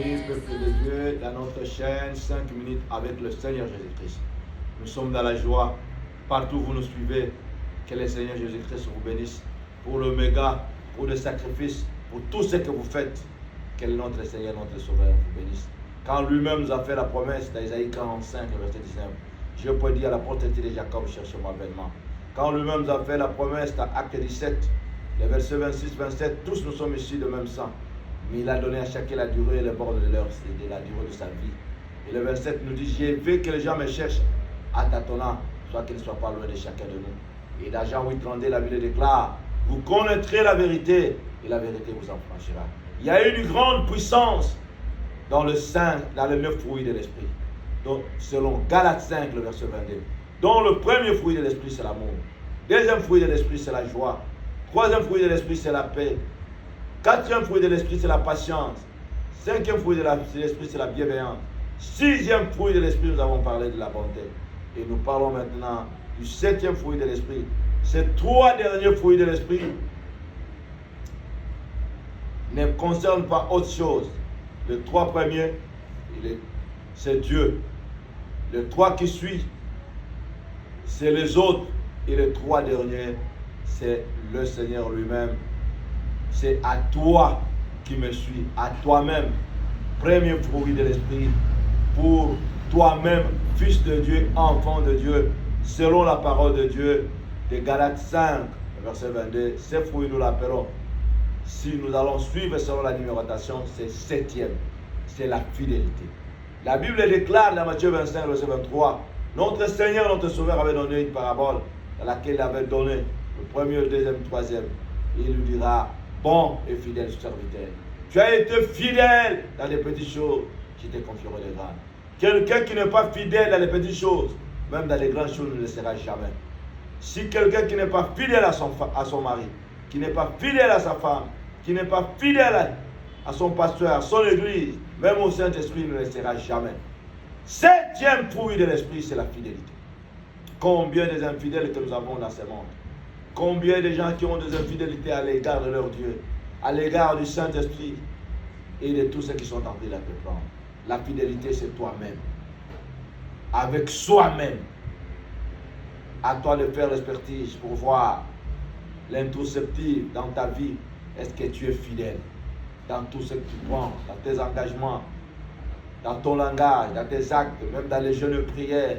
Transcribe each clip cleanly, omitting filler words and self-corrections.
bienvenue, peuple de Dieu, dans notre chaîne 5 minutes avec le Seigneur Jésus-Christ. Nous sommes dans la joie, partout où vous nous suivez, que le Seigneur Jésus-Christ vous bénisse pour le méga, pour le sacrifice, pour tout ce que vous faites. Que notre Seigneur, notre Sauveur vous bénisse. Quand lui-même nous a fait la promesse dans Isaïe 45, verset 19, je peux dire à la propriété de Jacob, cherche-moi vainement. Quand lui-même nous a fait la promesse dans Acte 17, les versets 26-27, tous nous sommes issus de même sang. Mais il a donné à chacun la durée et le bord de la durée de sa vie. Et le verset nous dit, j'ai vu que les gens me cherchent à tâtonnant, soit qu'ils ne soient pas loin de chacun de nous. Et dans Jean 8,32, la Bible déclare, vous connaîtrez la vérité et la vérité vous affranchira. Il y a eu une grande puissance dans le 9 fruits de l'esprit. Donc, selon Galates 5, le verset 22. Dont le premier fruit de l'esprit, c'est l'amour. Deuxième fruit de l'esprit, c'est la joie. Troisième fruit de l'esprit, c'est la paix. Quatrième fruit de l'esprit, c'est la patience. Cinquième fruit de l'esprit, c'est la bienveillance. Sixième fruit de l'esprit, nous avons parlé de la bonté. Et nous parlons maintenant du septième fruit de l'esprit. Ces trois derniers fruits de l'esprit ne concernent pas autre chose. Les trois premiers, c'est Dieu. Les trois qui suivent, c'est les autres. Et les trois derniers, c'est le Seigneur lui-même. C'est à toi qui me suis, à toi-même. Premier fruit de l'esprit, pour toi-même, fils de Dieu, enfant de Dieu, selon la parole de Dieu, de Galates 5, verset 22. Ces fruits, nous l'appelons, si nous allons suivre selon la numérotation, c'est septième, c'est la fidélité. La Bible déclare dans Matthieu 25, verset 23, notre Seigneur, notre Sauveur avait donné une parabole dans laquelle il avait donné le premier, le deuxième, le troisième. Et il lui dira, bon et fidèle serviteur, tu as été fidèle dans les petites choses, je te confierai les grandes. Quelqu'un qui n'est pas fidèle dans les petites choses, même dans les grandes choses, ne le sera jamais. Si quelqu'un qui n'est pas fidèle à son mari, qui n'est pas fidèle à sa femme, qui n'est pas fidèle à son pasteur, à son église, même au Saint-Esprit, ne le sera jamais. Septième fruit de l'esprit, c'est la fidélité. Combien des infidèles que nous avons dans ce monde? Combien de gens qui ont des infidélités à l'égard de leur Dieu, à l'égard du Saint-Esprit et de tous ceux qui sont en train de la prendre. La fidélité, c'est toi-même. Avec soi-même. À toi de faire l'expertise pour voir l'introspective dans ta vie. Est-ce que tu es fidèle dans tout ce que tu prends, dans tes engagements, dans ton langage, dans tes actes, même dans les jeûnes prières,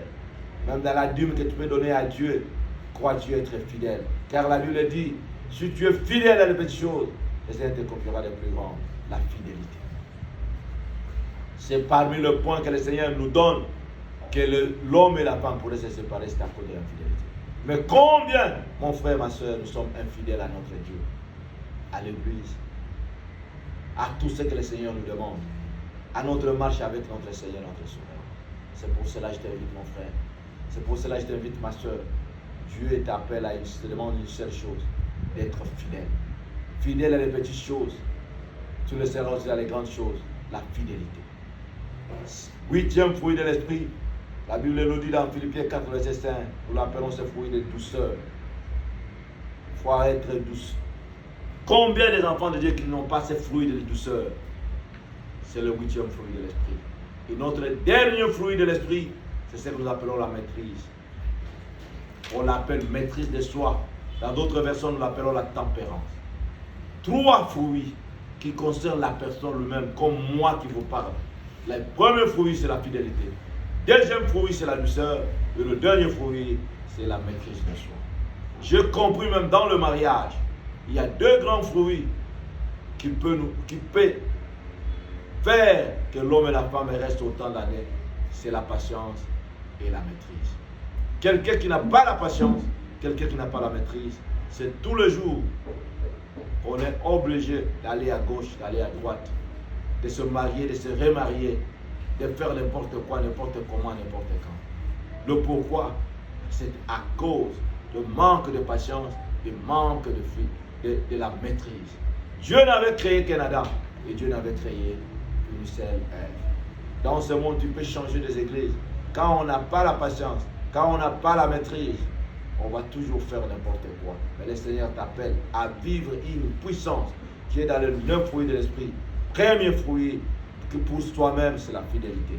même dans la dîme que tu peux donner à Dieu? Crois-tu être fidèle? Car la Bible dit, si tu es fidèle à les petites choses, le Seigneur te confiera les plus grandes, la fidélité. C'est parmi le point que le Seigneur nous donne que l'homme et la femme pourraient se séparer, c'est à cause de l'infidélité. Mais combien, mon frère, ma soeur, nous sommes infidèles à notre Dieu, à l'Église, à tout ce que le Seigneur nous demande, à notre marche avec notre Seigneur, notre Sauveur. C'est pour cela que je t'invite, mon frère. C'est pour cela que je t'invite, ma soeur. Dieu t'appelle te demande une seule chose, d'être fidèle. Fidèle à les petites choses, tu le seras aussi à les grandes choses, la fidélité. Huitième fruit de l'esprit, la Bible nous dit dans Philippiens 4, verset 5, nous l'appelons ce fruit de douceur. Il faut être douce. Combien des enfants de Dieu qui n'ont pas ce fruit de douceur? C'est le huitième fruit de l'esprit. Et notre dernier fruit de l'esprit, c'est ce que nous appelons la maîtrise. On l'appelle maîtrise de soi. Dans d'autres versions, nous l'appelons la tempérance. Trois fruits qui concernent la personne lui-même, comme moi qui vous parle. Le premier fruit, c'est la fidélité. Deuxième fruit, c'est la douceur. Et le dernier fruit, c'est la maîtrise de soi. J'ai compris même dans le mariage, il y a deux grands fruits qui peuvent faire que l'homme et la femme restent autant d'années. C'est la patience et la maîtrise. Quelqu'un qui n'a pas la patience, quelqu'un qui n'a pas la maîtrise, c'est tous les jours qu'on est obligé d'aller à gauche, d'aller à droite, de se marier, de se remarier, de faire n'importe quoi, n'importe comment, n'importe quand. Le pourquoi, c'est à cause de manque de patience, de manque de la maîtrise. Dieu n'avait créé qu'un Adam et Dieu n'avait créé qu'une seule Ève. Dans ce monde, tu peux changer des églises. Quand on n'a pas la patience, quand on n'a pas la maîtrise, on va toujours faire n'importe quoi. Mais le Seigneur t'appelle à vivre une puissance qui est dans le 9 fruits de l'esprit. Premier fruit, qui pousse toi-même, c'est la fidélité.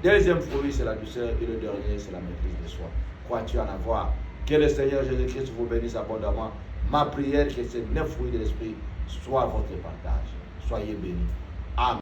Deuxième fruit, c'est la douceur. Et le dernier, c'est la maîtrise de soi. Crois-tu en avoir? Que le Seigneur Jésus-Christ vous bénisse abondamment. Ma prière, que ces 9 fruits de l'esprit soient votre partage. Soyez bénis. Amen.